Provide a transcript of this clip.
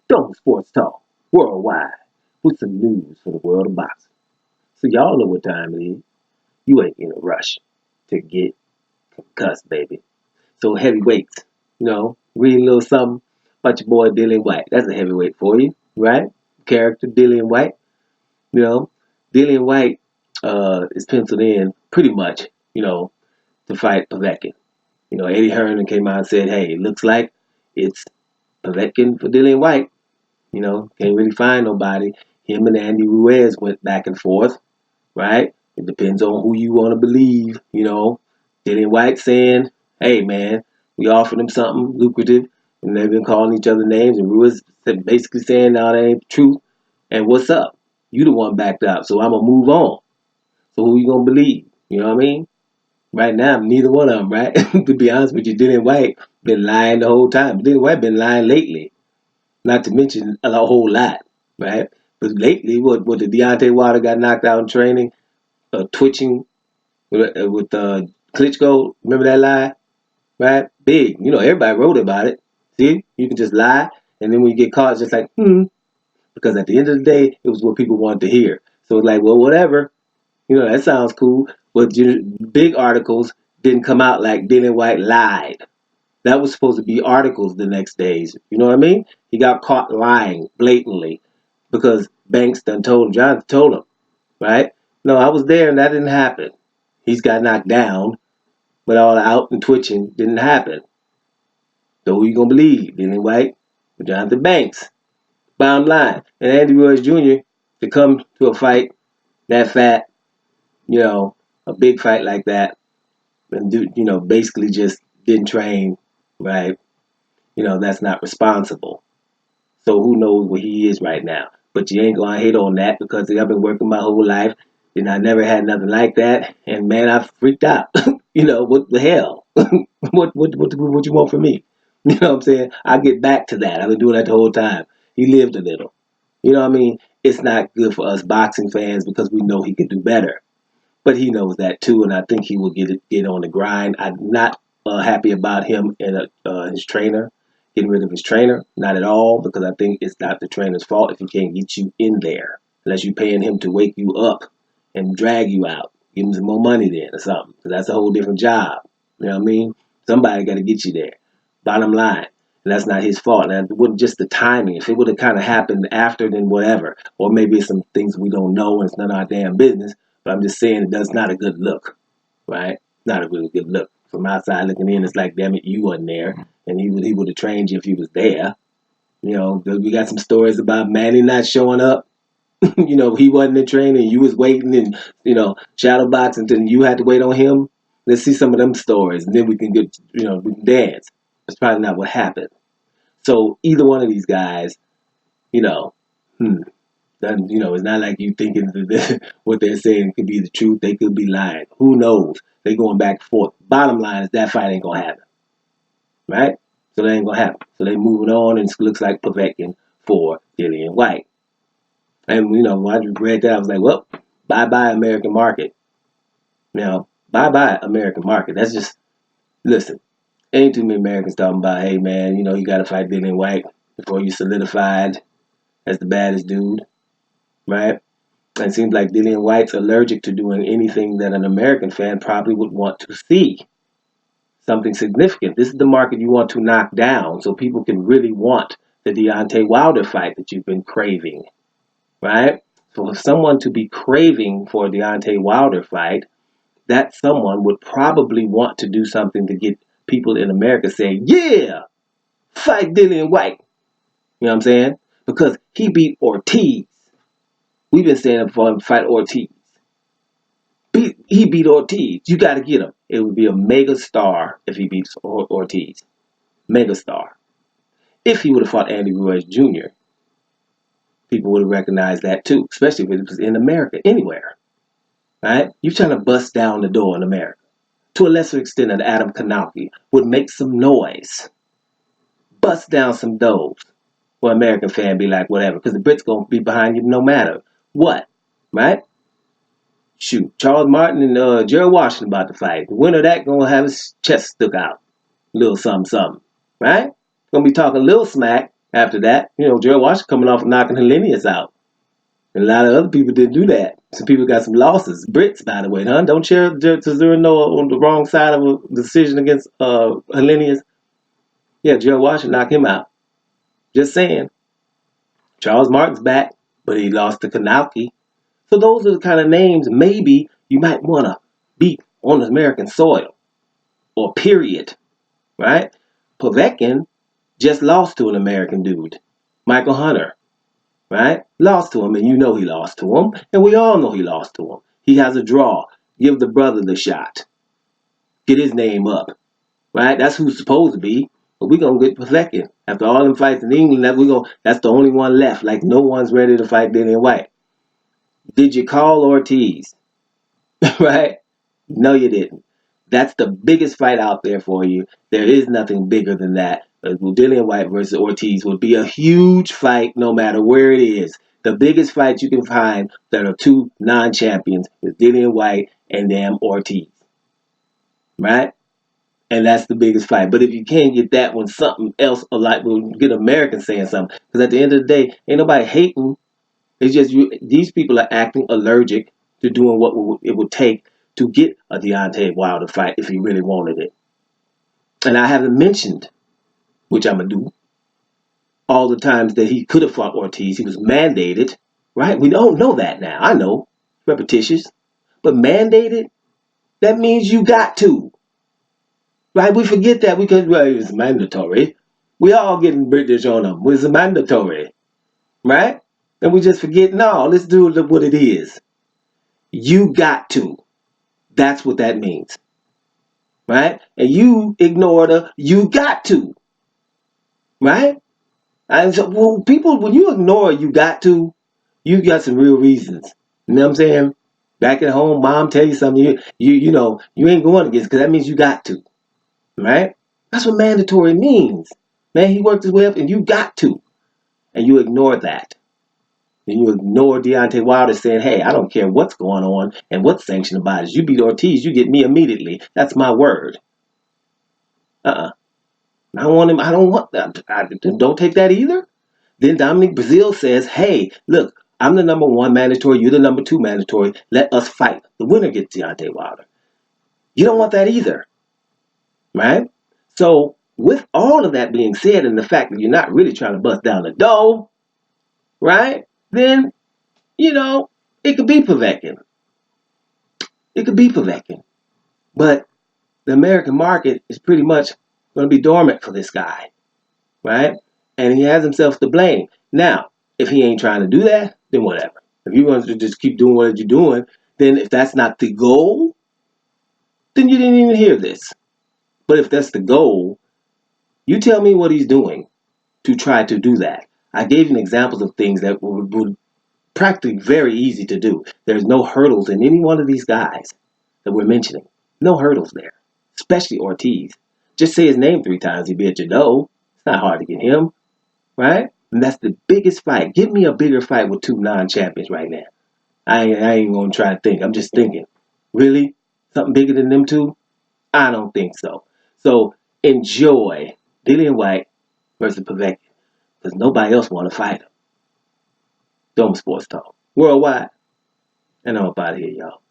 Dome Sports Talk worldwide with some news for the world of boxing. So y'all know what time it is. You ain't in a rush to get concussed, baby. So heavyweights, read a little something about your boy Dillian Whyte. That's a heavyweight for you, right? Character Dillian Whyte. You know, Dillian Whyte is penciled in pretty much, to fight Povetkin. Eddie Hearn came out and said, hey, it looks like it's Povetkin for Dillian Whyte. Can't really find nobody. Him and Andy Ruiz went back and forth, right? It depends on who you want to believe. Dillian Whyte saying, hey, man, we offered him something lucrative, and they've been calling each other names, and Ruiz basically saying, no, that ain't the truth. And what's up? You the one backed up, so I'm going to move on. So who you going to believe? You know what I mean? Right now, neither one of them, right? To be honest with you, Dillian Whyte been lying the whole time. Dillian Whyte been lying lately, not to mention a whole lot, right? But lately, what the Deontay Wilder got knocked out in training, twitching with Klitschko. Remember that lie, right? Big. Everybody wrote about it. See, you can just lie, and then when you get caught, it's just like, because at the end of the day, it was what people wanted to hear. So it's like, well, whatever. That sounds cool. But big articles didn't come out like Dillian Whyte lied. That was supposed to be articles the next days. You know what I mean? He got caught lying blatantly because Banks done told him, John told him, right? No, I was there and that didn't happen. He's got knocked down, but all the out and twitching didn't happen. So who you gonna believe? Dillian Whyte or Jonathan Banks? Bottom line. And Andy Ruiz Jr. to come to a fight that fat, a big fight like that, and basically just didn't train, right? That's not responsible. So who knows where he is right now? But you ain't gonna hate on that because I've been working my whole life and I never had nothing like that. And man, I freaked out. What the hell? what you want from me? You know what I'm saying? I get back to that. I've been doing that the whole time. He lived a little. You know what I mean? It's not good for us boxing fans because we know he could do better. But he knows that too, and I think he will get on the grind. I'm not happy about him and his trainer, getting rid of his trainer. Not at all, because I think it's not the trainer's fault if he can't get you in there, unless you're paying him to wake you up and drag you out. Give him some more money then or something, because that's a whole different job. You know what I mean? Somebody got to get you there. Bottom line. And that's not his fault. And it wasn't just the timing. If it would have kind of happened after, then whatever. Or maybe it's some things we don't know and it's none of our damn business. But I'm just saying that's not a good look, right? Not a really good look. From outside looking in, it's like, damn it, you wasn't there. And he would have trained you if he was there. We got some stories about Manny not showing up. He wasn't in training. You was waiting and, shadow boxing until you had to wait on him. Let's see some of them stories. And then we can get, we can dance. That's probably not what happened. So either one of these guys, you know, hmm, then, it's not like you thinking that what they're saying could be the truth. They could be lying. Who knows? They going back and forth. Bottom line is that fight ain't gonna happen, right? So that ain't gonna happen. So they moving on, and it looks like Povetkin for Dillian Whyte. And when I read that, I was like, well, bye bye American market. Bye bye American market. That's just listen. Ain't too many Americans talking about, hey man, you got to fight Dillian Whyte before you solidified as the baddest dude, right? And it seems like Dillian Whyte's allergic to doing anything that an American fan probably would want to see. Something significant. This is the market you want to knock down so people can really want the Deontay Wilder fight that you've been craving, right? So for someone to be craving for a Deontay Wilder fight, that someone would probably want to do something to get people in America saying, yeah, fight Dillian Whyte. You know what I'm saying? Because he beat Ortiz. We've been saying for him to fight Ortiz. He beat Ortiz. You got to get him. It would be a mega star if he beats Ortiz. Mega star. If he would have fought Andy Ruiz Jr., people would have recognized that too, especially if it was in America, anywhere. Right? You're trying to bust down the door in America. To a lesser extent, an Adam Kanauki would make some noise. Bust down some doors. For an American fan, be like, whatever, because the Brits going to be behind you no matter what. Right? Shoot, Charles Martin and Gerald Washington about to fight. The winner of that going to have his chest stuck out. Little something, something. Right? Going to be talking a little smack. After that, Gerald Washington coming off and knocking Hellenius out. And a lot of other people didn't do that. Some people got some losses. Brits, by the way, huh? Don't share Cesaro on the wrong side of a decision against Hellenius. Yeah, Gerald Washington knocked him out. Just saying. Charles Martin's back, but he lost to Kanauki. So those are the kind of names maybe you might want to beat on American soil. Or period. Right? Povetkin just lost to an American dude. Michael Hunter. Right? Lost to him, and you know he lost to him, and we all know he lost to him. He has a draw. Give the brother the shot. Get his name up. Right? That's who's supposed to be. But we're going to get Povetkin. After all them fights in England, that's the only one left. Like, no one's ready to fight Dillian Whyte. Did you call Ortiz? Right? No, you didn't. That's the biggest fight out there for you. There is nothing bigger than that. Dillian Whyte versus Ortiz would be a huge fight no matter where it is. The biggest fight you can find that are two non-champions is Dillian Whyte and damn Ortiz. Right? And that's the biggest fight. But if you can't get that one, something else, we'll get Americans saying something. Because at the end of the day, ain't nobody hating. It's just these people are acting allergic to doing what it would take to get a Deontay Wilder fight if he really wanted it. And I haven't mentioned, which I'm going to do, all the times that he could have fought Ortiz. He was mandated, right? We don't know that now. I know, repetitious. But mandated, that means you got to. Right? We forget that because it's mandatory. We all getting British on them. It's mandatory. Right? And we just forget, no, let's do what it is. You got to. That's what that means. Right? And you ignore the you got to. Right? And so people, when you ignore you got to, you got some real reasons. You know what I'm saying? Back at home, mom tell you something, you ain't going against because that means you got to. Right? That's what mandatory means. Man, he worked his way up and you got to. And you ignore that. And you ignore Deontay Wilder saying, hey, I don't care what's going on and what sanctioned bodies. You beat Ortiz, you get me immediately. That's my word. I don't want him. I don't want that. Don't take that either. Then Dominic Brazil says, hey, look, I'm the number one mandatory. You're the number two mandatory. Let us fight. The winner gets Deontay Wilder. You don't want that either. Right? So with all of that being said and the fact that you're not really trying to bust down the door, right? Then, it could be Povetkin. It could be Povetkin. But the American market is pretty much going to be dormant for this guy. Right? And he has himself to blame. Now, if he ain't trying to do that, then whatever. If you want to just keep doing what you're doing, then if that's not the goal, then you didn't even hear this. But if that's the goal, you tell me what he's doing to try to do that. I gave you examples of things that would practically very easy to do. There's no hurdles in any one of these guys that we're mentioning. No hurdles there, especially Ortiz. Just say his name 3 times, he'd be at your door. It's not hard to get him, right? And that's the biggest fight. Give me a bigger fight with 2 non-champions right now. I ain't going to try to think. I'm just thinking. Really? Something bigger than them 2? I don't think so. So enjoy Dillian Whyte versus Povetkin because nobody else want to fight him. Dome Sports Talk. Worldwide. And I'm up out of here, y'all.